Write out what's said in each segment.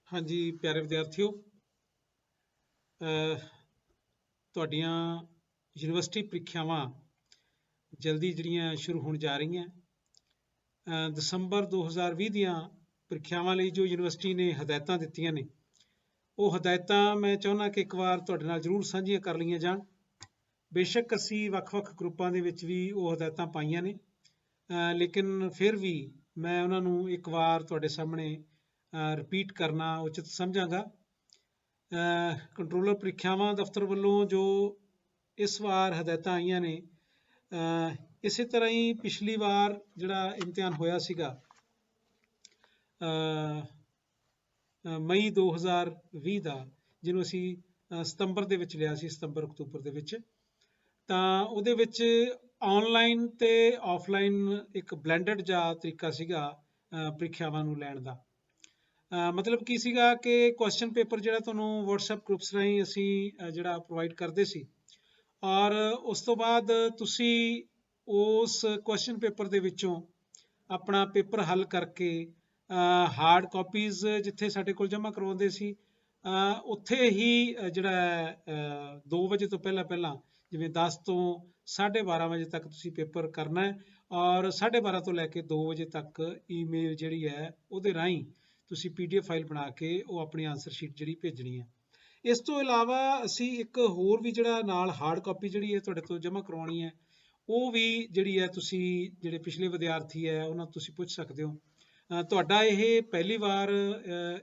हाँ जी प्यारे विद्यार्थियों, ਤੁਹਾਡੀਆਂ ਯੂਨੀਵਰਸਿਟੀ ਪ੍ਰੀਖਿਆਵਾਂ ਜਲਦੀ ਜਿਹੜੀਆਂ ਸ਼ੁਰੂ ਹੋਣ ਜਾ ਰਹੀਆਂ। ਦਸੰਬਰ 2020 ਦੀਆਂ ਪ੍ਰੀਖਿਆਵਾਂ ਲਈ ਜੋ ਯੂਨੀਵਰਸਿਟੀ ਨੇ ਹਦਾਇਤਾਂ ਦਿੱਤੀਆਂ ਨੇ, ਉਹ ਹਦਾਇਤਾਂ ਮੈਂ ਚਾਹੁੰਦਾ ਕਿ ਇੱਕ ਵਾਰ ਤੁਹਾਡੇ ਨਾਲ ਜ਼ਰੂਰ ਸਾਂਝੀਆਂ ਕਰ ਲਈਆਂ ਜਾਣ। ਬੇਸ਼ੱਕ ਅਸੀਂ ਵੱਖ-ਵੱਖ ਗਰੁੱਪਾਂ ਦੇ ਵਿੱਚ ਵੀ ਉਹ ਹਦਾਇਤਾਂ ਪਾਈਆਂ ਨੇ, ਲੇਕਿਨ ਫਿਰ ਵੀ ਮੈਂ ਉਹਨਾਂ ਨੂੰ ਇੱਕ ਵਾਰ ਤੁਹਾਡੇ ਸਾਹਮਣੇ ਰਿਪੀਟ ਕਰਨਾ ਉਚਿਤ ਸਮਝਾਂਗਾ। ਕੰਟਰੋਲਰ ਪ੍ਰੀਖਿਆਵਾਂ ਦਫ਼ਤਰ ਵੱਲੋਂ ਜੋ ਇਸ ਵਾਰ ਹਦਾਇਤਾਂ ਆਈਆਂ ਨੇ, ਇਸੇ ਤਰ੍ਹਾਂ ਹੀ ਪਿਛਲੀ ਵਾਰ ਜਿਹੜਾ ਇਮਤਿਹਾਨ ਹੋਇਆ ਸੀਗਾ ਮਈ 2020 ਦਾ, ਜਿਹਨੂੰ ਅਸੀਂ ਸਤੰਬਰ ਦੇ ਵਿੱਚ ਲਿਆ ਸੀ, ਸਤੰਬਰ ਅਕਤੂਬਰ ਦੇ ਵਿੱਚ, ਤਾਂ ਉਹਦੇ ਵਿੱਚ ਆਨਲਾਈਨ ਤੇ ਆਫਲਾਈਨ ਇੱਕ ਬਲੈਂਡਡ ਜਿਹਾ ਤਰੀਕਾ ਸੀਗਾ ਪ੍ਰੀਖਿਆਵਾਂ ਨੂੰ ਲੈਣ ਦਾ। ਮਤਲਬ ਕੀ ਸੀਗਾ ਕਿ ਕੁਐਸਚਨ ਪੇਪਰ ਜਿਹੜਾ ਤੁਹਾਨੂੰ WhatsApp ਗਰੁੱਪਸ ਰਾਹੀਂ ਅਸੀਂ ਜਿਹੜਾ ਪ੍ਰੋਵਾਈਡ ਕਰਦੇ ਸੀ, ਔਰ ਉਸ ਤੋਂ ਬਾਅਦ ਤੁਸੀਂ ਉਸ ਕੁਐਸਚਨ ਪੇਪਰ ਦੇ ਵਿੱਚੋਂ ਆਪਣਾ ਪੇਪਰ ਹੱਲ ਕਰਕੇ ਹਾਰਡ ਕਾਪੀਜ਼ ਜਿੱਥੇ ਸਾਡੇ ਕੋਲ ਜਮ੍ਹਾਂ ਕਰਵਾਉਂਦੇ ਸੀ, ਉੱਥੇ ਹੀ ਜਿਹੜਾ 2 ਵਜੇ ਤੋਂ ਪਹਿਲਾਂ ਜਿਵੇਂ 10 ਤੋਂ 12:30 ਵਜੇ ਤੱਕ ਤੁਸੀਂ ਪੇਪਰ ਕਰਨਾ ਹੈ, ਔਰ 12:30 ਤੋਂ ਲੈ ਕੇ 2 ਵਜੇ ਤੱਕ ਈਮੇਲ ਜਿਹੜੀ ਹੈ ਉਹਦੇ ਰਾਹੀਂ ਤੁਸੀਂ PDF ਫਾਈਲ ਬਣਾ ਕੇ ਉਹ ਆਪਣੀ ਆਨਸਰ ਸ਼ੀਟ ਜਿਹੜੀ ਭੇਜਣੀ ਹੈ। ਇਸ ਤੋਂ ਇਲਾਵਾ ਅਸੀਂ ਇੱਕ ਹੋਰ ਵੀ ਜਿਹੜਾ ਨਾਲ ਹਾਰਡ ਕਾਪੀ ਜਿਹੜੀ ਹੈ ਤੁਹਾਡੇ ਤੋਂ ਜਮ੍ਹਾਂ ਕਰਵਾਉਣੀ ਹੈ, ਉਹ ਵੀ ਜਿਹੜੀ ਹੈ ਤੁਸੀਂ ਜਿਹੜੇ ਪਿਛਲੇ ਵਿਦਿਆਰਥੀ ਹੈ ਉਹਨਾਂ ਤੋਂ ਤੁਸੀਂ ਪੁੱਛ ਸਕਦੇ ਹੋ। ਤੁਹਾਡਾ ਇਹ ਪਹਿਲੀ ਵਾਰ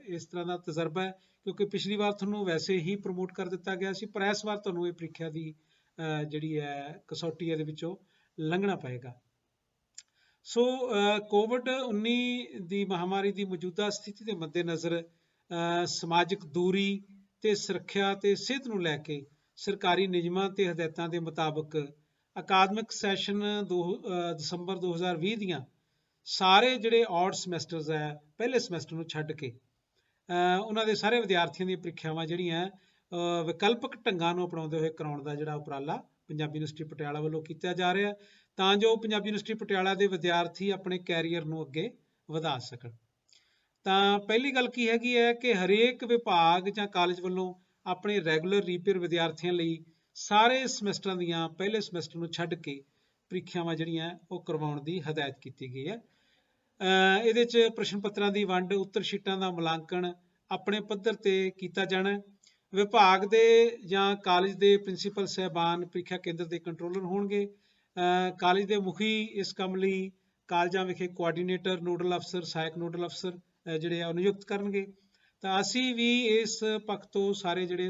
ਇਸ ਤਰ੍ਹਾਂ ਦਾ ਤਜਰਬਾ ਹੈ, ਕਿਉਂਕਿ ਪਿਛਲੀ ਵਾਰ ਤੁਹਾਨੂੰ ਵੈਸੇ ਹੀ ਪ੍ਰਮੋਟ ਕਰ ਦਿੱਤਾ ਗਿਆ ਸੀ, ਪਰ ਇਸ ਵਾਰ ਤੁਹਾਨੂੰ ਇਹ ਪ੍ਰੀਖਿਆ ਦੀ ਜਿਹੜੀ ਹੈ ਕਸੌਟੀ ਇਹਦੇ ਵਿੱਚੋਂ ਲੰਘਣਾ ਪਏਗਾ। ਸੋ COVID-19 ਦੀ ਮਹਾਮਾਰੀ ਦੀ ਮੌਜੂਦਾ ਸਥਿਤੀ ਦੇ ਮੱਦੇਨਜ਼ਰ ਸਮਾਜਿਕ ਦੂਰੀ ਤੇ ਸੁਰੱਖਿਆ ਤੇ ਸਿਹਤ ਨੂੰ ਲੈ ਕੇ ਸਰਕਾਰੀ ਨਿਯਮਾਂ ਤੇ ਹਦਾਇਤਾਂ ਦੇ ਮੁਤਾਬਕ ਅਕਾਦਮਿਕ ਸੈਸ਼ਨ ਦਸੰਬਰ 2020 ਦੀਆਂ ਸਾਰੇ ਜਿਹੜੇ ਔਡ ਸਮੈਸਟਰਸ ਹੈ, ਪਹਿਲੇ ਸਮੈਸਟਰ ਨੂੰ ਛੱਡ ਕੇ ਉਹਨਾਂ ਦੇ ਸਾਰੇ ਵਿਦਿਆਰਥੀਆਂ ਦੀਆਂ ਪ੍ਰੀਖਿਆਵਾਂ ਜਿਹੜੀਆਂ ਵਿਕਲਪਕ ਢੰਗਾਂ ਨੂੰ ਅਪਣਾਉਂਦੇ ਹੋਏ ਕਰਾਉਣ ਦਾ ਜਿਹੜਾ ਉਪਰਾਲਾ ਪੰਜਾਬੀ ਯੂਨੀਵਰਸਿਟੀ ਪਟਿਆਲਾ ਵੱਲੋਂ ਕੀਤਾ ਜਾ ਰਿਹਾ, ਤਾਂ ਜੋ ਪੰਜਾਬੀ ਯੂਨੀਵਰਸਿਟੀ ਪਟਿਆਲਾ ਦੇ ਵਿਦਿਆਰਥੀ ਆਪਣੇ ਕੈਰੀਅਰ ਨੂੰ ਅੱਗੇ ਵਧਾ ਸਕਣ। ਤਾਂ ਪਹਿਲੀ ਗੱਲ ਕੀ ਹੈਗੀ ਹੈ ਕਿ ਹਰੇਕ ਵਿਭਾਗ ਜਾਂ ਕਾਲਜ ਵੱਲੋਂ ਆਪਣੇ ਰੈਗੂਲਰ ਰੀਪੇਅਰ ਵਿਦਿਆਰਥੀਆਂ ਲਈ ਸਾਰੇ ਸਮੈਸਟਰਾਂ ਦੀਆਂ ਪਹਿਲੇ ਸਮੈਸਟਰ ਨੂੰ ਛੱਡ ਕੇ ਪ੍ਰੀਖਿਆਵਾਂ ਜਿਹੜੀਆਂ ਉਹ ਕਰਵਾਉਣ ਦੀ ਹਦਾਇਤ ਕੀਤੀ ਗਈ ਹੈ। ਇਹਦੇ 'ਚ ਪ੍ਰਸ਼ਨ ਪੱਤਰਾਂ ਦੀ ਵੰਡ, ਉੱਤਰ ਸ਼ੀਟਾਂ ਦਾ ਮੁਲਾਂਕਣ ਆਪਣੇ ਪੱਧਰ ਤੇ ਕੀਤਾ ਜਾਣਾ। ਵਿਭਾਗ ਦੇ ਜਾਂ ਕਾਲਜ ਦੇ ਪ੍ਰਿੰਸੀਪਲ ਸਾਹਿਬਾਨ ਪ੍ਰੀਖਿਆ ਕੇਂਦਰ ਦੇ ਕੰਟਰੋਲਰ ਹੋਣਗੇ। ਕਾਲਜ ਦੇ ਮੁਖੀ ਇਸ ਕੰਮ ਲਈ ਕਾਲਜਾਂ ਵਿਖੇ ਕੋਆਰਡੀਨੇਟਰ, ਨੋਡਲ ਅਫਸਰ, ਸਹਾਇਕ ਨੋਡਲ ਅਫਸਰ ਜਿਹੜੇ ਆ ਉਹ ਨਿਯੁਕਤ ਕਰਨਗੇ। ਤਾਂ ਅਸੀਂ ਵੀ ਇਸ ਪੱਖ ਤੋਂ ਸਾਰੇ ਜਿਹੜੇ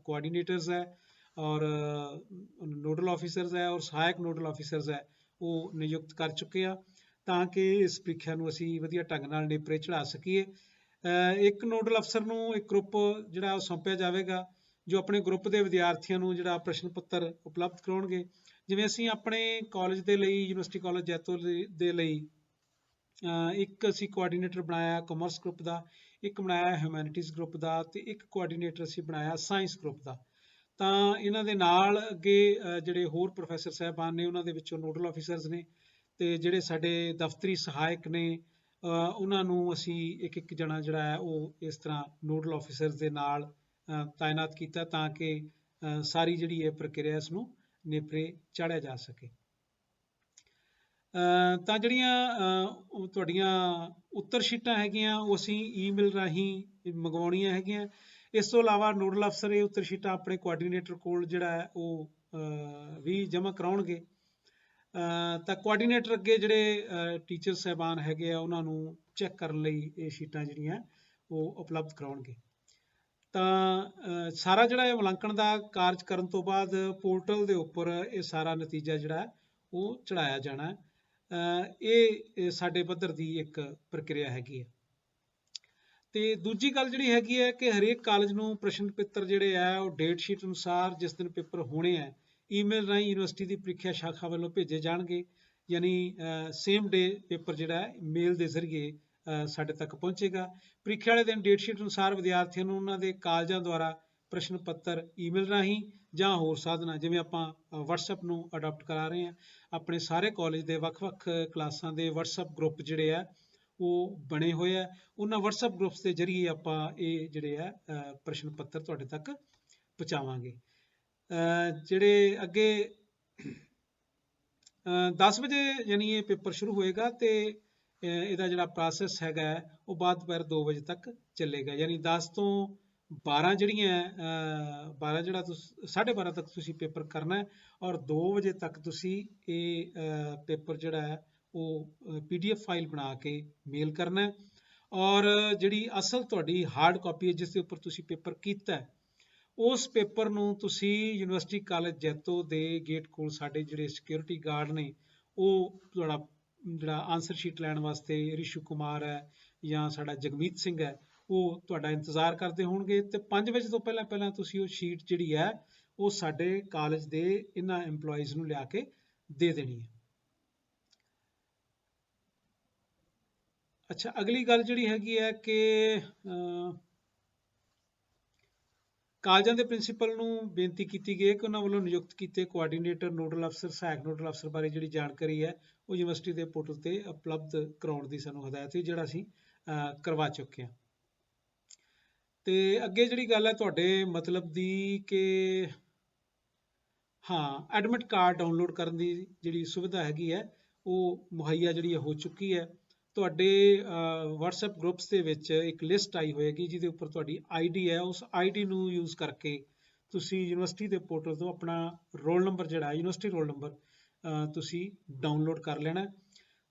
ਕੋਆਰਡੀਨੇਟਰਸ ਹੈ ਔਰ ਨੋਡਲ ਆਫਿਸਰਸ ਹੈ ਔਰ ਸਹਾਇਕ ਨੋਡਲ ਆਫਿਸਰਸ ਹੈ ਉਹ ਨਿਯੁਕਤ ਕਰ ਚੁੱਕੇ ਆ, ਤਾਂ ਕਿ ਇਸ ਪ੍ਰੀਖਿਆ ਨੂੰ ਅਸੀਂ ਵਧੀਆ ਢੰਗ ਨਾਲ ਨੇਪਰੇ ਚੜ੍ਹਾ ਸਕੀਏ। ਇੱਕ ਨੋਡਲ ਅਫਸਰ ਨੂੰ ਇੱਕ ਗਰੁੱਪ ਜਿਹੜਾ ਉਹ ਸੌਂਪਿਆ ਜਾਵੇਗਾ, ਜੋ ਆਪਣੇ ਗਰੁੱਪ ਦੇ ਵਿਦਿਆਰਥੀਆਂ ਨੂੰ ਜਿਹੜਾ ਪ੍ਰਸ਼ਨ ਪੱਤਰ ਉਪਲਬਧ ਕਰਾਉਣਗੇ। ਜਿਵੇਂ ਅਸੀਂ ਆਪਣੇ ਕਾਲਜ ਦੇ ਲਈ, ਯੂਨੀਵਰਸਿਟੀ ਕਾਲਜ ਜੈਤੋ ਦੇ ਲਈ ਇੱਕ ਅਸੀਂ ਕੋਆਰਡੀਨੇਟਰ ਬਣਾਇਆ ਕਾਮਰਸ ਗਰੁੱਪ ਦਾ, ਇੱਕ ਬਣਾਇਆ ਹਿਊਮੈਨਿਟੀਜ਼ ਗਰੁੱਪ ਦਾ, ਤੇ ਇੱਕ ਕੋਆਰਡੀਨੇਟਰ ਅਸੀਂ ਬਣਾਇਆ ਸਾਇੰਸ ਗਰੁੱਪ ਦਾ। ਤਾਂ ਇਹਨਾਂ ਦੇ ਨਾਲ ਅੱਗੇ ਜਿਹੜੇ ਹੋਰ ਪ੍ਰੋਫੈਸਰ ਸਾਹਿਬਾਨ ਨੇ, ਉਹਨਾਂ ਦੇ ਵਿੱਚੋਂ ਨੋਡਲ ਆਫਿਸਰਸ ਨੇ, ਤੇ ਜਿਹੜੇ ਸਾਡੇ ਦਫ਼ਤਰੀ ਸਹਾਇਕ ਨੇ, ਉਹਨਾਂ ਨੂੰ ਅਸੀਂ ਇੱਕ ਜਣਾ ਜਿਹੜਾ ਹੈ ਉਹ ਇਸ ਤਰ੍ਹਾਂ ਨੋਡਲ ਆਫਿਸਰ ਦੇ ਨਾਲ ਤਾਇਨਾਤ ਕੀਤਾ, ਤਾਂ ਕਿ ਸਾਰੀ ਜਿਹੜੀ ਹੈ ਪ੍ਰਕਿਰਿਆ ਇਸ ਨੂੰ ਨੇਪਰੇ ਚਾੜਿਆ ਜਾ ਸਕੇ। ਤਾਂ ਜਿਹੜੀਆਂ ਤੁਹਾਡੀਆਂ ਉੱਤਰ ਸ਼ੀਟਾਂ ਹੈਗੀਆਂ ਉਹ ਅਸੀਂ ਈਮੇਲ ਰਾਹੀਂ ਮੰਗਵਾਉਣੀਆਂ ਹੈਗੀਆਂ। ਇਸ ਤੋਂ ਇਲਾਵਾ ਨੋਡਲ ਅਫਸਰ ਇਹ ਉੱਤਰ ਸ਼ੀਟਾਂ ਆਪਣੇ ਕੋਆਰਡੀਨੇਟਰ ਕੋਲ ਜਿਹੜਾ ਹੈ ਉਹ ਵੀ ਜਮ੍ਹਾਂ ਕਰਾਉਣਗੇ। ਤਾਂ ਕੋਆਰਡੀਨੇਟਰ ਅੱਗੇ ਜਿਹੜੇ ਟੀਚਰ ਸਾਹਿਬਾਨ ਹੈਗੇ ਆ ਉਹਨਾਂ ਨੂੰ ਚੈੱਕ ਕਰਨ ਲਈ ਇਹ ਸ਼ੀਟਾਂ ਜਿਹੜੀਆਂ ਉਹ ਉਪਲਬਧ ਕਰਾਉਣਗੇ। ਤਾਂ ਸਾਰਾ ਜਿਹੜਾ ਇਹ ਮੁਲਾਂਕਣ ਦਾ ਕਾਰਜ ਕਰਨ ਤੋਂ ਬਾਅਦ ਪੋਰਟਲ ਦੇ ਉੱਪਰ ਇਹ ਸਾਰਾ ਨਤੀਜਾ ਜਿਹੜਾ ਉਹ ਚੜਾਇਆ ਜਾਣਾ। ਇਹ ਸਾਡੇ ਪੱਧਰ ਦੀ ਇੱਕ ਪ੍ਰਕਿਰਿਆ ਹੈਗੀ ਹੈ। ਤੇ ਦੂਜੀ ਗੱਲ ਜਿਹੜੀ ਹੈਗੀ ਹੈ ਕਿ ਹਰੇਕ ਕਾਲਜ ਨੂੰ ਪ੍ਰਸ਼ਨ ਪੱਤਰ ਜਿਹੜੇ ਆ ਉਹ ਡੇਟ ਸ਼ੀਟ ਅਨੁਸਾਰ ਜਿਸ ਦਿਨ ਪੇਪਰ ਹੋਣੇ ਆ, ਈਮੇਲ ਰਾਹੀਂ ਯੂਨੀਵਰਸਿਟੀ ਦੀ ਪ੍ਰੀਖਿਆ ਸ਼ਾਖਾ ਵੱਲੋਂ ਭੇਜੇ ਜਾਣਗੇ। ਯਾਨੀ ਸੇਮ ਡੇ ਪੇਪਰ ਜਿਹੜਾ ਹੈ ਮੇਲ ਦੇ ਜ਼ਰੀਏ ਸਾਡੇ ਤੱਕ ਪਹੁੰਚੇਗਾ। ਪ੍ਰੀਖਿਆ ਵਾਲੇ ਦਿਨ ਡੇਟ ਸ਼ੀਟ ਅਨੁਸਾਰ ਵਿਦਿਆਰਥੀਆਂ ਨੂੰ ਉਹਨਾਂ ਦੇ ਕਾਲਜਾਂ ਦੁਆਰਾ ਪ੍ਰਸ਼ਨ ਪੱਤਰ ਈਮੇਲ ਰਾਹੀਂ ਜਾਂ ਹੋਰ ਸਾਧਨਾਂ, ਜਿਵੇਂ ਆਪਾਂ WhatsApp ਨੂੰ ਅਡਾਪਟ ਕਰਾ ਰਹੇ ਹਾਂ, ਆਪਣੇ ਸਾਰੇ ਕਾਲਜ ਦੇ ਵੱਖ-ਵੱਖ ਕਲਾਸਾਂ ਦੇ WhatsApp ਗਰੁੱਪ ਜਿਹੜੇ ਆ ਉਹ ਬਣੇ ਹੋਏ ਆ। ਉਹਨਾਂ WhatsApp ਗਰੁੱਪਸ ਦੇ ਜ਼ਰੀਏ ਆਪਾਂ ਇਹ ਜਿਹੜੇ ਆ ਪ੍ਰਸ਼ਨ ਪੱਤਰ ਤੁਹਾਡੇ ਤੱਕ ਪਹੁੰਚਾਵਾਂਗੇ। ਜਿਹੜੇ ਅੱਗੇ 10 ਵਜੇ ਯਾਨੀ ਇਹ ਪੇਪਰ ਸ਼ੁਰੂ ਹੋਏਗਾ ਤੇ ਇਹਦਾ ਜਿਹੜਾ ਪ੍ਰੋਸੈਸ ਹੈਗਾ ਉਹ ਬਾਅਦ ਦੁਪਹਿਰ 2 ਵਜੇ ਤੱਕ ਚੱਲੇਗਾ। ਯਾਨੀ 10 ਤੋਂ 12 ਜਿਹੜੀਆਂ 12 ਜਿਹੜਾ ਤੁਸੀਂ 12:30 ਤੱਕ ਤੁਸੀਂ ਪੇਪਰ ਕਰਨਾ ਹੈ ਔਰ 2 ਵਜੇ ਤੱਕ ਤੁਸੀਂ ਇਹ ਪੇਪਰ ਜਿਹੜਾ ਹੈ ਉਹ PDF ਫਾਈਲ ਬਣਾ ਕੇ ਮੇਲ ਕਰਨਾ ਹੈ। ਔਰ ਜਿਹੜੀ ਅਸਲ ਤੁਹਾਡੀ ਹਾਰਡ ਕਾਪੀ ਹੈ ਜਿਸ ਦੇ ਉੱਪਰ ਤੁਸੀਂ ਪੇਪਰ ਕੀਤਾ ਹੈ, ਉਸ ਪੇਪਰ ਨੂੰ ਤੁਸੀਂ ਯੂਨੀਵਰਸਿਟੀ ਕਾਲਜ ਜੈਤੋ ਦੇ ਗੇਟ ਕੋਲ ਸਾਡੇ ਜਿਹੜੇ ਸਿਕਿਉਰਿਟੀ ਗਾਰਡ ਨੇ ਉਹ ਤੁਹਾਡਾ ਜਿਹੜਾ ਆਨਸਰ ਸ਼ੀਟ ਲੈਣ ਵਾਸਤੇ ਰਿਸ਼ੂ ਕੁਮਾਰ ਹੈ ਜਾਂ ਸਾਡਾ ਜਗਮੀਤ ਸਿੰਘ ਹੈ ਉਹ ਤੁਹਾਡਾ ਇੰਤਜ਼ਾਰ ਕਰਦੇ ਹੋਣਗੇ। ਤੇ 5 ਵਜੇ ਤੋਂ ਪਹਿਲਾਂ ਪਹਿਲਾਂ ਤੁਸੀਂ ਉਹ ਸ਼ੀਟ ਜਿਹੜੀ ਹੈ ਉਹ ਸਾਡੇ ਕਾਲਜ ਦੇ ਇਹਨਾਂ EMPLOYEES ਨੂੰ ਲਿਆ ਕੇ ਦੇ ਦੇਣੀ ਹੈ। ਅੱਛਾ, ਅਗਲੀ ਗੱਲ ਜਿਹੜੀ ਹੈਗੀ ਹੈ ਕਿ ਕਾਲਜਾਂ ਦੇ ਪ੍ਰਿੰਸੀਪਲ ਨੂੰ ਬੇਨਤੀ ਕੀਤੀ ਗਈ ਹੈ ਕਿ ਉਹਨਾਂ ਵੱਲੋਂ ਨਿਯੁਕਤ ਕੀਤੇ ਕੋਆਰਡੀਨੇਟਰ, ਨੋਡਲ ਅਫਸਰ, ਸਹਾਇਕ ਨੋਡਲ ਅਫਸਰ ਬਾਰੇ ਜਿਹੜੀ ਜਾਣਕਾਰੀ ਹੈ ਉਹ ਯੂਨੀਵਰਸਿਟੀ ਦੇ ਪੋਰਟਲ ਤੇ ਉਪਲਬਧ ਕਰਾਉਣ ਦੀ ਸਾਨੂੰ ਹਦਾਇਤ ਹੈ, ਜਿਹੜਾ ਅਸੀਂ ਕਰਵਾ ਚੁੱਕੇ ਹਾਂ। ਤੇ ਅੱਗੇ ਜਿਹੜੀ ਗੱਲ ਹੈ ਤੁਹਾਡੇ ਮਤਲਬ ਦੀ ਕਿ ਹਾਂ, ਐਡਮਿਟ ਕਾਰਡ ਡਾਊਨਲੋਡ ਕਰਨ ਦੀ ਜਿਹੜੀ ਸੁਵਿਧਾ ਹੈਗੀ ਹੈ ਉਹ ਮੁਹੱਈਆ ਜਿਹੜੀ ਹੋ ਚੁੱਕੀ ਹੈ। ਤੁਹਾਡੇ WhatsApp ਗਰੁੱਪਸ ਦੇ ਵਿੱਚ ਇੱਕ ਲਿਸਟ ਆਈ ਹੋਏਗੀ ਜਿਹਦੇ ਉੱਪਰ ਤੁਹਾਡੀ ID ਹੈ। ਉਸ ID ਨੂੰ ਯੂਜ਼ ਕਰਕੇ ਤੁਸੀਂ ਯੂਨੀਵਰਸਿਟੀ ਦੇ ਪੋਰਟਲ ਤੋਂ ਆਪਣਾ ਰੋਲ ਨੰਬਰ ਜਿਹੜਾ ਯੂਨੀਵਰਸਿਟੀ ਰੋਲ ਨੰਬਰ ਤੁਸੀਂ ਡਾਊਨਲੋਡ ਕਰ ਲੈਣਾ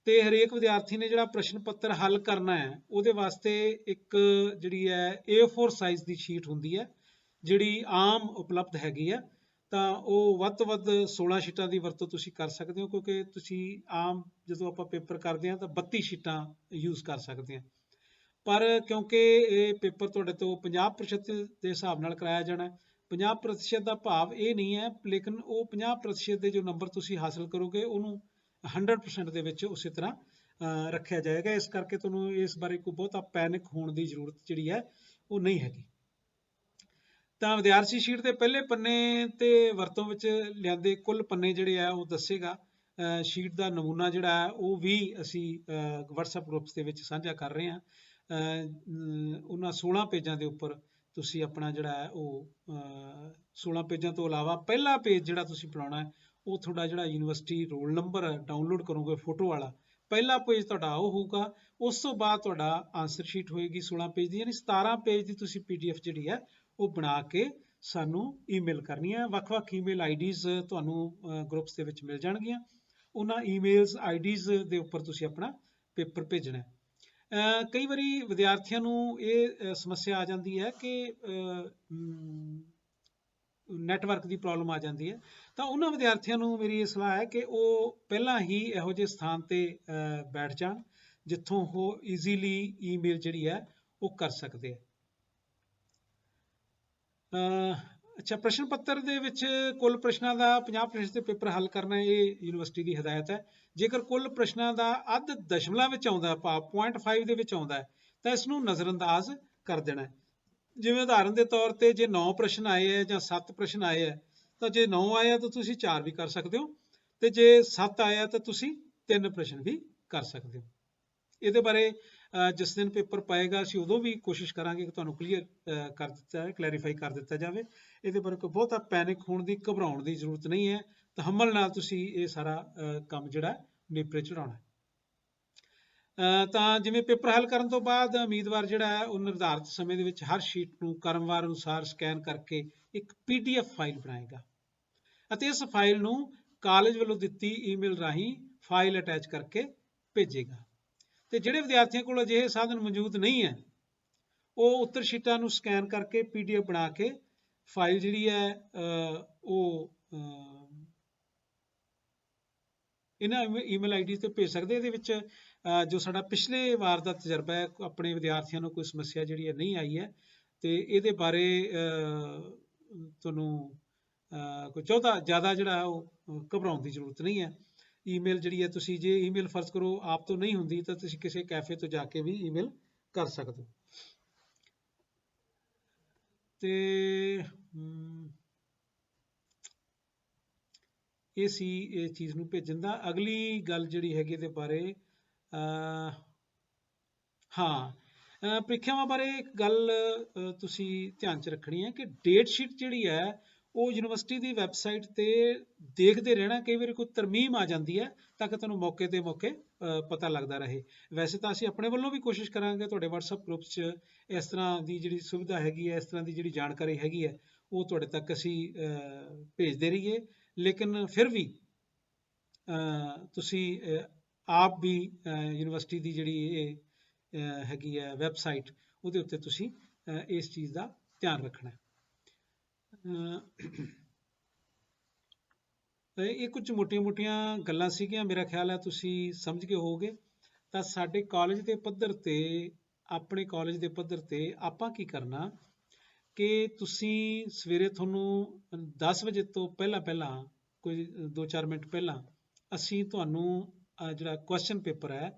ਤੇ ਹਰੇਕ ਵਿਦਿਆਰਥੀ ਨੇ ਜਿਹੜਾ ਪ੍ਰਸ਼ਨ ਪੱਤਰ ਹੱਲ ਕਰਨਾ ਹੈ ਉਹਦੇ ਵਾਸਤੇ ਇੱਕ ਜਿਹੜੀ ਹੈ A4 ਸਾਈਜ਼ ਦੀ ਸ਼ੀਟ ਹੁੰਦੀ ਹੈ ਜਿਹੜੀ ਆਮ ਉਪਲਬਧ ਹੈਗੀ ਹੈ। ਤਾਂ ਉਹ ਵੱਧ ਤੋਂ ਵੱਧ 16 ਸ਼ੀਟਾਂ ਦੀ ਵਰਤੋਂ ਤੁਸੀਂ ਕਰ ਸਕਦੇ ਹੋ ਕਿਉਂਕਿ ਤੁਸੀਂ ਆਮ ਜਦੋਂ ਆਪਾਂ ਪੇਪਰ ਕਰਦੇ ਹਾਂ ਤਾਂ 32 ਸ਼ੀਟਾਂ ਯੂਜ਼ ਕਰ ਸਕਦੇ ਹਾਂ। ਪਰ ਕਿਉਂਕਿ ਇਹ ਪੇਪਰ ਤੁਹਾਡੇ ਤੋਂ 50% ਦੇ ਹਿਸਾਬ ਨਾਲ ਕਰਾਇਆ ਜਾਣਾ, 50% ਦਾ ਭਾਵ ਇਹ ਨਹੀਂ ਹੈ ਲੇਕਿਨ ਉਹ 50% ਦੇ ਜੋ ਨੰਬਰ ਤੁਸੀਂ ਹਾਸਲ ਕਰੋਗੇ ਉਹਨੂੰ 100% ਦੇ ਵਿੱਚ ਉਸੇ ਤਰ੍ਹਾਂ ਰੱਖਿਆ ਜਾਏਗਾ। ਇਸ ਕਰਕੇ ਤੁਹਾਨੂੰ ਇਸ ਬਾਰੇ ਕੋਈ ਬਹੁਤਾ ਪੈਨਿਕ ਹੋਣ ਦੀ ਜ਼ਰੂਰਤ ਜਿਹੜੀ ਹੈ ਉਹ ਨਹੀਂ ਹੈਗੀ। ਤਾਂ ਵਿਦਿਆਰਥੀ ਸ਼ੀਟ ਦੇ ਪਹਿਲੇ ਪੰਨੇ ਤੇ ਵਰਤੋਂ ਵਿੱਚ ਲਿਆਂਦੇ ਕੁੱਲ ਪੰਨੇ ਜਿਹੜੇ ਆ ਉਹ ਦੱਸੇਗਾ। ਸ਼ੀਟ ਦਾ ਨਮੂਨਾ ਜਿਹੜਾ ਹੈ ਉਹ ਵੀ ਅਸੀਂ WhatsApp ਗਰੁੱਪਸ ਦੇ ਵਿੱਚ ਸਾਂਝਾ ਕਰ ਰਹੇ ਹਾਂ। ਉਹਨਾਂ 16 ਪੇਜਾਂ ਦੇ ਉੱਪਰ ਤੁਸੀਂ ਆਪਣਾ ਜਿਹੜਾ ਹੈ ਉਹ 16 ਪੇਜਾਂ ਤੋਂ ਇਲਾਵਾ ਪਹਿਲਾ ਪੇਜ ਜਿਹੜਾ ਤੁਸੀਂ ਬਣਾਉਣਾ ਹੈ ਉਹ ਤੁਹਾਡਾ ਜਿਹੜਾ ਯੂਨੀਵਰਸਿਟੀ ਰੋਲ ਨੰਬਰ ਡਾਊਨਲੋਡ ਕਰੋਗੇ ਫੋਟੋ ਵਾਲਾ ਪਹਿਲਾ ਪੇਜ ਤੁਹਾਡਾ ਉਹ ਹੋਊਗਾ। ਉਸ ਤੋਂ ਬਾਅਦ ਤੁਹਾਡਾ ਆਨਸਰ ਸ਼ੀਟ ਹੋਏਗੀ 16 ਪੇਜ ਦੀ, ਯਾਨੀ 17 ਪੇਜ ਦੀ ਤੁਸੀਂ PDF ਜਿਹੜੀ ਹੈ ਉਹ ਬਣਾ ਕੇ ਸਾਨੂੰ ਈਮੇਲ ਕਰਨੀ ਹੈ। ਵੱਖ-ਵੱਖ ਈਮੇਲ IDs ਤੁਹਾਨੂੰ ਗਰੁੱਪਸ ਦੇ ਵਿੱਚ ਮਿਲ ਜਾਣਗੀਆਂ। ਉਹਨਾਂ ਈਮੇਲਸ IDs ਦੇ ਉੱਪਰ ਤੁਸੀਂ ਆਪਣਾ ਪੇਪਰ ਭੇਜਣਾ ਹੈ। ਕਈ ਵਾਰੀ ਵਿਦਿਆਰਥੀਆਂ ਨੂੰ ਇਹ ਸਮੱਸਿਆ ਆ ਜਾਂਦੀ ਹੈ ਕਿ ਨੈਟਵਰਕ ਦੀ ਪ੍ਰੋਬਲਮ ਆ ਜਾਂਦੀ ਹੈ, ਤਾਂ ਉਹਨਾਂ ਵਿਦਿਆਰਥੀਆਂ ਨੂੰ ਮੇਰੀ ਇਹ ਸਲਾਹ ਹੈ ਕਿ ਉਹ ਪਹਿਲਾਂ ਹੀ ਇਹੋ ਜਿਹੇ ਸਥਾਨ ਤੇ ਬੈਠ ਜਾਣ ਜਿੱਥੋਂ ਉਹ ਈਜ਼ੀਲੀ ਈਮੇਲ ਜਿਹੜੀ ਹੈ ਉਹ ਕਰ ਸਕਦੇ ਆ। ਅੱਛਾ, ਪ੍ਰਸ਼ਨ ਪੱਤਰ ਦੇ ਵਿੱਚ ਕੁੱਲ ਪ੍ਰਸ਼ਨਾਂ ਦਾ 50% ਦੇ ਪੇਪਰ ਹੱਲ ਕਰਨਾ ਇਹ ਯੂਨੀਵਰਸਿਟੀ ਦੀ ਹਦਾਇਤ ਹੈ। ਜੇਕਰ ਕੁੱਲ ਪ੍ਰਸ਼ਨਾਂ ਦਾ ਅੱਧ ਦਸ਼ਮਲਾਂ ਵਿੱਚ ਆਉਂਦਾ ਭਾਵ 0.5 ਦੇ ਵਿੱਚ ਆਉਂਦਾ ਤਾਂ ਇਸ ਨੂੰ ਨਜ਼ਰਅੰਦਾਜ਼ ਕਰ ਦੇਣਾ ਹੈ। ਜਿਵੇਂ ਉਦਾਹਰਨ ਦੇ ਤੌਰ ਤੇ ਜੇ 9 ਪ੍ਰਸ਼ਨ ਆਏ ਹੈ ਜਾਂ 7 ਪ੍ਰਸ਼ਨ ਆਏ ਹੈ ਤਾਂ ਜੇ 9 ਆਇਆ ਤਾਂ ਤੁਸੀਂ 4 ਵੀ ਕਰ ਸਕਦੇ ਹੋ ਤੇ ਜੇ 7 ਆਇਆ ਤਾਂ ਤੁਸੀਂ 3 ਪ੍ਰਸ਼ਨ ਵੀ ਕਰ ਸਕਦੇ ਹੋ। ਇਹਦੇ ਬਾਰੇ ਜਿਸ ਦਿਨ ਪੇਪਰ ਪਾਏਗਾ ਅਸੀਂ ਉਦੋਂ ਵੀ ਕੋਸ਼ਿਸ਼ ਕਰਾਂਗੇ ਕਿ ਤੁਹਾਨੂੰ ਕਲੀਅਰ ਕਰ ਦਿੱਤਾ ਹੈ, ਕਲੈਰੀਫਾਈ ਕਰ ਦਿੱਤਾ ਜਾਵੇ। ਇਹਦੇ ਬਾਰੇ ਕੋਈ ਬਹੁਤਾ ਪੈਨਿਕ ਹੋਣ ਦੀ, ਘਬਰਾਉਣ ਦੀ ਜ਼ਰੂਰਤ ਨਹੀਂ ਹੈ। ਤਹੱਮਲ ਨਾਲ ਤੁਸੀਂ ਇਹ ਸਾਰਾ ਕੰਮ ਜਿਹੜਾ ਨੇਪਰੇ ਚੜਾਉਣਾ। ਤਾਂ ਜਿਵੇਂ ਪੇਪਰ ਹੱਲ ਕਰਨ ਤੋਂ ਬਾਅਦ ਉਮੀਦਵਾਰ ਜਿਹੜਾ ਹੈ ਉਹ ਨਿਰਧਾਰਿਤ ਸਮੇਂ ਦੇ ਵਿੱਚ ਹਰ ਸ਼ੀਟ ਨੂੰ ਕ੍ਰਮਵਾਰ ਅਨੁਸਾਰ ਸਕੈਨ ਕਰਕੇ ਇੱਕ PDF ਫਾਈਲ ਬਣਾਏਗਾ ਅਤੇ ਇਸ ਫਾਈਲ ਨੂੰ ਕਾਲਜ ਵੱਲੋਂ ਦਿੱਤੀ ਈਮੇਲ ਰਾਹੀਂ ਫਾਈਲ ਅਟੈਚ ਕਰਕੇ ਭੇਜੇਗਾ। ਤੇ ਜਿਹੜੇ ਵਿਦਿਆਰਥੀਆਂ ਕੋਲ ਅਜਿਹੇ ਸਾਧਨ ਮੌਜੂਦ ਨਹੀਂ ਹੈ ਉਹ ਉੱਤਰ ਸ਼ੀਟਾਂ ਨੂੰ ਸਕੈਨ ਕਰਕੇ PDF ਬਣਾ ਕੇ ਫਾਈਲ ਜਿਹੜੀ ਹੈ ਉਹ ਇਹਨਾਂ ਈਮੇਲ IDs ਤੇ ਭੇਜ ਸਕਦੇ। ਇਹਦੇ ਵਿੱਚ ਜੋ ਸਾਡਾ ਪਿਛਲੇ ਵਾਰ ਦਾ ਤਜਰਬਾ ਹੈ, ਆਪਣੇ ਵਿਦਿਆਰਥੀਆਂ ਨੂੰ ਕੋਈ ਸਮੱਸਿਆ ਜਿਹੜੀ ਹੈ ਨਹੀਂ ਆਈ ਹੈ ਤੇ ਇਹਦੇ ਬਾਰੇ ਤੁਹਾਨੂੰ ਕੋਈ ਜ਼ਿਆਦਾ ਜਿਹੜਾ ਉਹ ਘਬਰਾਉਣ ਦੀ ਜ਼ਰੂਰਤ ਨਹੀਂ ਹੈ। ਈਮੇਲ ਜਿਹੜੀ ਹੈ ਤੁਸੀਂ ਜੇ ਈਮੇਲ ਫਰਜ਼ ਕਰੋ ਆਪ ਤੋਂ ਨਹੀਂ ਹੁੰਦੀ ਤਾਂ ਤੁਸੀਂ ਕਿਸੇ ਕੈਫੇ ਤੋਂ ਜਾ ਕੇ ਵੀ ਈਮੇਲ ਕਰ ਸਕਦੇ ਹੋ। ਤੇ ਇਹ ਸੀ ਇਹ ਚੀਜ਼ ਨੂੰ ਭੇਜਣ ਦਾ। ਅਗਲੀ ਗੱਲ ਜਿਹੜੀ ਹੈਗੀ ਇਹਦੇ ਬਾਰੇ ਹਾਂ, ਪ੍ਰੀਖਿਆਵਾਂ ਬਾਰੇ ਇੱਕ ਗੱਲ ਤੁਸੀਂ ਧਿਆਨ 'ਚ ਰੱਖਣੀ ਹੈ ਕਿ ਡੇਟ ਸ਼ੀਟ ਜਿਹੜੀ ਹੈ ਉਹ ਯੂਨੀਵਰਸਿਟੀ ਦੀ ਵੈਬਸਾਈਟ ਤੇ ਦੇਖਦੇ ਰਹਿਣਾ। ਕਈ ਵਾਰੀ ਕੋਈ ਤਰਮੀਮ ਆ ਜਾਂਦੀ ਹੈ ਤਾਂ ਕਿ ਤੁਹਾਨੂੰ ਮੌਕੇ ਤੇ ਮੌਕੇ ਪਤਾ ਲੱਗਦਾ ਰਹੇ। ਵੈਸੇ ਤਾਂ ਅਸੀਂ ਆਪਣੇ ਵੱਲੋਂ ਵੀ ਕੋਸ਼ਿਸ਼ ਕਰਾਂਗੇ ਤੁਹਾਡੇ WhatsApp ਗਰੁੱਪ 'ਚ ਇਸ ਤਰ੍ਹਾਂ ਦੀ ਜਿਹੜੀ ਸੁਵਿਧਾ ਹੈਗੀ ਹੈ, ਇਸ ਤਰ੍ਹਾਂ ਦੀ ਜਿਹੜੀ ਜਾਣਕਾਰੀ ਹੈਗੀ ਹੈ, ਉਹ ਤੁਹਾਡੇ ਤੱਕ ਅਸੀਂ ਭੇਜਦੇ ਰਹੀਏ। ਲੇਕਿਨ ਫਿਰ ਵੀ ਤੁਸੀਂ ਆਪ ਵੀ ਯੂਨੀਵਰਸਿਟੀ ਦੀ ਜਿਹੜੀ ਇਹ ਹੈਗੀ ਹੈ ਵੈਬਸਾਈਟ, ਉਹਦੇ ਉੱਤੇ ਤੁਸੀਂ ਇਸ ਚੀਜ਼ ਦਾ ਧਿਆਨ ਰੱਖਣਾ ਹੈ। ਇਹ ਕੁਝ ਮੋਟੀਆਂ-ਮੋਟੀਆਂ ਗੱਲਾਂ ਸੀਗੀਆਂ, ਮੇਰਾ ਖਿਆਲ ਹੈ ਤੁਸੀਂ ਸਮਝ ਗਏ ਹੋਵੋਗੇ। ਤਾਂ ਸਾਡੇ ਕਾਲਜ ਦੇ ਪੱਧਰ ਤੇ, ਆਪਣੇ ਕਾਲਜ ਦੇ ਪੱਧਰ ਤੇ ਆਪਾਂ ਕੀ ਕਰਨਾ ਕਿ ਤੁਸੀਂ ਸਵੇਰੇ ਤੁਹਾਨੂੰ 10 ਵਜੇ ਤੋਂ ਪਹਿਲਾਂ ਕੋਈ 2-4 ਮਿੰਟ ਪਹਿਲਾਂ ਅਸੀਂ ਤੁਹਾਨੂੰ ਜਿਹੜਾ ਕੁਐਸਚਨ ਪੇਪਰ ਹੈ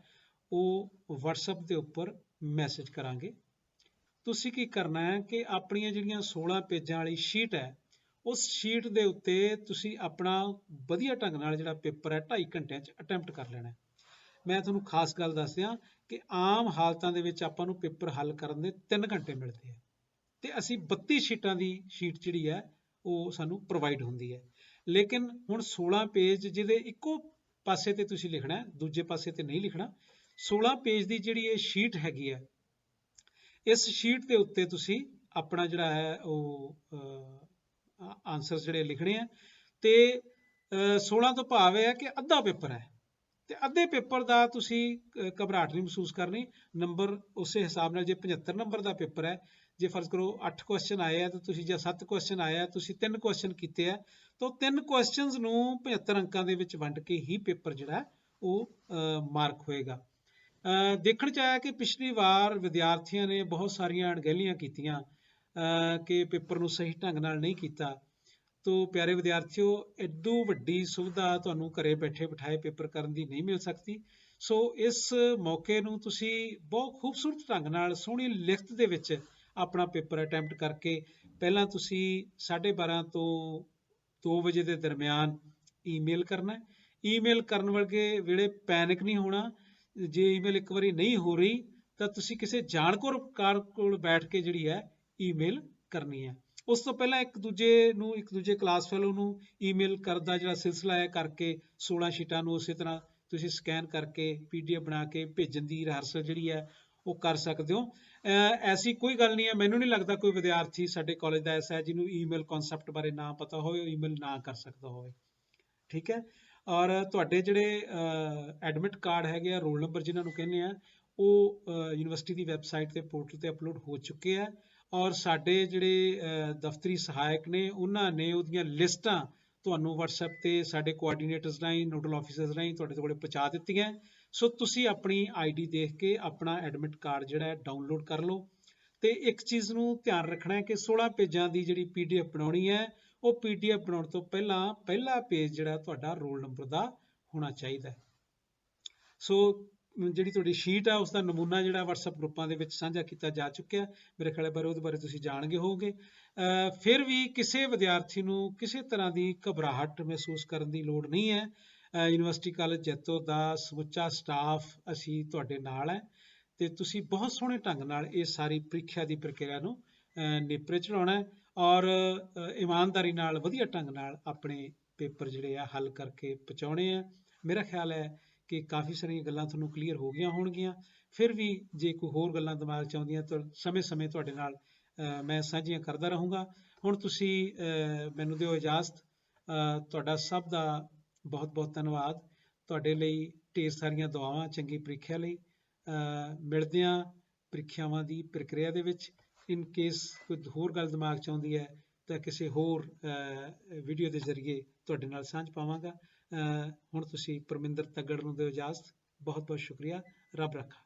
ਉਹ WhatsApp ਦੇ ਉੱਪਰ ਮੈਸੇਜ ਕਰਾਂਗੇ। ਤੁਸੀਂ ਕੀ ਕਰਨਾ ਹੈ ਕਿ ਆਪਣੀਆਂ ਜਿਹੜੀਆਂ 16 ਪੇਜਾਂ ਵਾਲੀ ਸ਼ੀਟ ਹੈ, ਉਸ ਸ਼ੀਟ ਦੇ ਉੱਤੇ ਤੁਸੀਂ ਆਪਣਾ ਵਧੀਆ ਢੰਗ ਨਾਲ ਜਿਹੜਾ ਪੇਪਰ ਹੈ 2.5 ਘੰਟਿਆਂ 'ਚ ਅਟੈਂਪਟ ਕਰ ਲੈਣਾ। ਮੈਂ ਤੁਹਾਨੂੰ ਖਾਸ ਗੱਲ ਦੱਸ ਦਿਆਂ ਕਿ ਆਮ ਹਾਲਤਾਂ ਦੇ ਵਿੱਚ ਆਪਾਂ ਨੂੰ ਪੇਪਰ ਹੱਲ ਕਰਨ ਦੇ 3 ਘੰਟੇ ਮਿਲਦੇ ਆ ਤੇ ਅਸੀਂ 32 ਸ਼ੀਟਾਂ ਦੀ ਸ਼ੀਟ ਜਿਹੜੀ ਹੈ ਉਹ ਸਾਨੂੰ ਪ੍ਰੋਵਾਈਡ ਹੁੰਦੀ ਹੈ। ਲੇਕਿਨ ਹੁਣ 16 ਪੇਜ ਜਿਹਦੇ ਇੱਕੋ ਪਾਸੇ ਤੇ ਤੁਸੀਂ ਲਿਖਣਾ, ਦੂਜੇ ਪਾਸੇ ਤੇ ਨਹੀਂ ਲਿਖਣਾ। 16 ਪੇਜ ਦੀ ਜਿਹੜੀ ਇਹ ਸ਼ੀਟ ਹੈਗੀ ਹੈ, ਇਸ ਸ਼ੀਟ ਦੇ ਉੱਤੇ ਤੁਸੀਂ ਆਪਣਾ ਜਿਹੜਾ ਹੈ ਉਹ ਆਨਸਰ ਜਿਹੜੇ ਲਿਖਣੇ ਆ। ਤੇ 16 ਤੋਂ ਭਾਵ ਇਹ ਹੈ ਕਿ ਅੱਧਾ ਪੇਪਰ ਹੈ ਤੇ ਅੱਧੇ ਪੇਪਰ ਦਾ ਤੁਸੀਂ ਘਬਰਾਹਟ ਨਹੀਂ ਮਹਿਸੂਸ ਕਰਨੀ। ਨੰਬਰ ਉਸੇ ਹਿਸਾਬ ਨਾਲ, ਜੇ 75 ਨੰਬਰ ਦਾ ਪੇਪਰ ਹੈ, ਜੇ ਫਰਜ਼ ਕਰੋ 8 ਕੁਐਸਚਨ ਆਏ ਆ ਤੇ ਤੁਸੀਂ ਜਾਂ 7 ਕੁਐਸਚਨ ਆਏ ਆ, ਤੁਸੀਂ 3 ਕੁਐਸਚਨ ਕੀਤੇ ਆ, ਤਾਂ 3 ਕੁਐਸਚਨਸ ਨੂੰ 75 ਅੰਕਾਂ ਦੇ ਵਿੱਚ ਵੰਡ ਕੇ ਹੀ ਪੇਪਰ ਜਿਹੜਾ ਉਹ ਮਾਰਕ ਹੋਏਗਾ। ਦੇਖਣ 'ਚ ਆਇਆ ਕਿ ਪਿਛਲੀ ਵਾਰ ਵਿਦਿਆਰਥੀਆਂ ਨੇ ਬਹੁਤ ਸਾਰੀਆਂ ਅਣਗਹਿਲੀਆਂ ਕੀਤੀਆਂ ਕਿ ਪੇਪਰ ਨੂੰ ਸਹੀ ਢੰਗ ਨਾਲ ਨਹੀਂ ਕੀਤਾ। ਤੋ ਪਿਆਰੇ ਵਿਦਿਆਰਥੀਓ, ਐਡੋ ਵੱਡੀ ਸੁਵਿਧਾ ਤੁਹਾਨੂੰ ਘਰੇ ਬੈਠੇ ਬਿਠਾਏ ਪੇਪਰ ਕਰਨ ਦੀ ਨਹੀਂ ਮਿਲ ਸਕਦੀ। ਸੋ ਇਸ ਮੌਕੇ ਨੂੰ ਤੁਸੀਂ ਬਹੁਤ ਖੂਬਸੂਰਤ ਢੰਗ ਨਾਲ ਸੋਹਣੀ ਲਿਖਤ ਦੇ ਵਿੱਚ ਆਪਣਾ ਪੇਪਰ ਅਟੈਂਪਟ ਕਰਕੇ ਪਹਿਲਾਂ ਤੁਸੀਂ 12:30 ਤੋਂ 2 ਵਜੇ ਦੇ ਦਰਮਿਆਨ ਈਮੇਲ ਕਰਨਾ। ਈਮੇਲ ਕਰਨ ਵੇਲੇ ਪੈਨਿਕ ਨਹੀਂ ਹੋਣਾ। ਜੇ ਈਮੇਲ ਇੱਕ ਵਾਰੀ ਨਹੀਂ ਹੋ ਰਹੀ ਤਾਂ ਤੁਸੀਂ ਕਿਸੇ ਜਾਣਕਾਰ ਕੋਲ ਬੈਠ ਕੇ ਜਿਹੜੀ ਹੈ ਈਮੇਲ ਕਰਨੀ ਹੈ। ਉਸ ਤੋਂ ਪਹਿਲਾਂ ਇੱਕ ਦੂਜੇ ਕਲਾਸ ਫੈਲੋ ਨੂੰ ਈਮੇਲ ਕਰਦਾ ਜਿਹੜਾ ਸਿਲਸਿਲਾ ਹੈ ਕਰਕੇ 16 ਸ਼ੀਟਾਂ ਨੂੰ ਉਸੇ ਤਰ੍ਹਾਂ ਤੁਸੀਂ ਸਕੈਨ ਕਰਕੇ PDF ਬਣਾ ਕੇ ਭੇਜਣ ਦੀ ਰਿਹਰਸਲ ਜਿਹੜੀ ਹੈ ਉਹ ਕਰ ਸਕਦੇ ਹੋ। ਐਸੀ ਕੋਈ ਗੱਲ ਨਹੀਂ ਹੈ, ਮੈਨੂੰ ਨਹੀਂ ਲੱਗਦਾ ਕੋਈ ਵਿਦਿਆਰਥੀ ਸਾਡੇ ਕਾਲਜ ਦਾ ਐਸਾ ਹੈ ਜਿਹਨੂੰ ਈਮੇਲ ਕਨਸੈਪਟ ਬਾਰੇ ਨਾ ਪਤਾ ਹੋਵੇ, ਈਮੇਲ ਨਾ ਕਰ ਸਕਦਾ ਹੋਵੇ। ਠੀਕ ਹੈ। ਔਰ ਤੁਹਾਡੇ ਜਿਹੜੇ ਐਡਮਿਟ ਕਾਰਡ ਹੈਗੇ ਆ, ਰੋਲ ਨੰਬਰ ਜਿਹਨਾਂ ਨੂੰ ਕਹਿੰਦੇ ਆ, ਉਹ ਯੂਨੀਵਰਸਿਟੀ ਦੀ ਵੈਬਸਾਈਟ ਤੇ ਪੋਰਟਲ ਤੇ ਅਪਲੋਡ ਹੋ ਚੁੱਕੇ ਆ। ਔਰ ਸਾਡੇ ਜਿਹੜੇ ਦਫ਼ਤਰੀ ਸਹਾਇਕ ਨੇ, ਉਹਨਾਂ ਨੇ ਉਹਦੀਆਂ ਲਿਸਟਾਂ ਤੁਹਾਨੂੰ WhatsApp ਤੇ ਸਾਡੇ ਕੋਆਰਡੀਨੇਟਰਸ ਰਾਹੀਂ, ਨੋਡਲ ਆਫਿਸਰਸ ਰਾਹੀਂ ਤੁਹਾਡੇ ਕੋਲੇ ਪਹੁੰਚਾ ਦਿੱਤੀਆਂ। ਸੋ ਤੁਸੀਂ ਆਪਣੀ ID ਦੇਖ ਕੇ ਆਪਣਾ ਐਡਮਿਟ ਕਾਰਡ ਜਿਹੜਾ ਹੈ ਡਾਊਨਲੋਡ ਕਰ ਲਓ। ਤੇ ਇੱਕ ਚੀਜ਼ ਨੂੰ ਧਿਆਨ ਰੱਖਣਾ ਹੈ ਕਿ 16 ਪੇਜਾਂ ਦੀ ਜਿਹੜੀ PDF ਬਣਾਉਣੀ ਹੈ, ਉਹ PDF ਬਣਾਉਣ ਤੋਂ ਪਹਿਲਾਂ ਪਹਿਲਾ ਪੇਜ ਜਿਹੜਾ ਤੁਹਾਡਾ ਰੋਲ ਨੰਬਰ ਦਾ ਹੋਣਾ ਚਾਹੀਦਾ। ਸੋ ਜਿਹੜੀ ਤੁਹਾਡੀ ਸ਼ੀਟ ਆ ਉਸ ਦਾ ਨਮੂਨਾ ਜਿਹੜਾ WhatsApp ਗਰੁੱਪਾਂ ਦੇ ਵਿੱਚ ਸਾਂਝਾ ਕੀਤਾ ਜਾ ਚੁੱਕਿਆ। ਮੇਰੇ ਖਿਆਲ ਉਹਦੇ ਬਾਰੇ ਤੁਸੀਂ ਜਾਣ ਗਏ ਹੋਵੋਗੇ। ਫਿਰ ਵੀ ਕਿਸੇ ਵਿਦਿਆਰਥੀ ਨੂੰ ਕਿਸੇ ਤਰ੍ਹਾਂ ਦੀ ਘਬਰਾਹਟ ਮਹਿਸੂਸ ਕਰਨ ਦੀ ਲੋੜ ਨਹੀਂ ਹੈ। ਯੂਨੀਵਰਸਿਟੀ ਕਾਲਜ ਜੈਤੋ ਦਾ ਸਮੁੱਚਾ ਸਟਾਫ ਅਸੀਂ ਤੁਹਾਡੇ ਨਾਲ ਹੈ ਤੇ ਤੁਸੀਂ ਬਹੁਤ ਸੋਹਣੇ ਢੰਗ ਨਾਲ ਇਹ ਸਾਰੀ ਪ੍ਰੀਖਿਆ ਦੀ ਪ੍ਰਕਿਰਿਆ ਨੂੰ ਨੇਪਰੇ ਚੜਾਉਣਾ ਔਰ ਇਮਾਨਦਾਰੀ ਨਾਲ ਵਧੀਆ ਢੰਗ ਨਾਲ ਆਪਣੇ ਪੇਪਰ ਜਿਹੜੇ ਆ ਹੱਲ ਕਰਕੇ ਪਹੁੰਚਾਉਣੇ ਆ। ਮੇਰਾ ਖਿਆਲ ਹੈ ਕਿ ਕਾਫੀ ਸਾਰੀਆਂ ਗੱਲਾਂ ਤੁਹਾਨੂੰ ਕਲੀਅਰ ਹੋ ਗਈਆਂ ਹੋਣਗੀਆਂ। ਫਿਰ ਵੀ ਜੇ ਕੋਈ ਹੋਰ ਗੱਲਾਂ ਦਿਮਾਗ 'ਚ ਆਉਂਦੀਆਂ ਤਾਂ ਸਮੇਂ-ਸਮੇਂ ਤੁਹਾਡੇ ਨਾਲ ਮੈਂ ਸਾਂਝੀਆਂ ਕਰਦਾ ਰਹੂੰਗਾ। ਹੁਣ ਤੁਸੀਂ ਮੈਨੂੰ ਦਿਓ ਇਜਾਜ਼ਤ। ਤੁਹਾਡਾ ਸਭ ਦਾ ਬਹੁਤ-ਬਹੁਤ ਧੰਨਵਾਦ। ਤੁਹਾਡੇ ਲਈ ਢੇਰ ਸਾਰੀਆਂ ਦੁਆਵਾਂ ਚੰਗੀ ਪ੍ਰੀਖਿਆ ਲਈ। ਮਿਲਦੇ ਹਾਂ ਪ੍ਰੀਖਿਆਵਾਂ ਦੀ ਪ੍ਰਕਿਰਿਆ ਦੇ ਵਿੱਚ। ਇਨ ਕੇਸ ਕੋਈ ਹੋਰ ਗੱਲ ਦਿਮਾਗ 'ਚ ਆਉਂਦੀ ਹੈ ਤਾਂ ਕਿਸੇ ਹੋਰ ਵੀਡੀਓ ਦੇ ਜ਼ਰੀਏ ਤੁਹਾਡੇ ਨਾਲ ਸਾਂਝ ਪਾਵਾਂਗਾ। ਹੁਣ ਤੁਸੀਂ ਪਰਮਿੰਦਰ ਤੱਗੜ ਨੂੰ ਦਿਓ ਇਜਾਜ਼ਤ। ਬਹੁਤ ਬਹੁਤ ਸ਼ੁਕਰੀਆ। ਰੱਬ ਰੱਖਾ।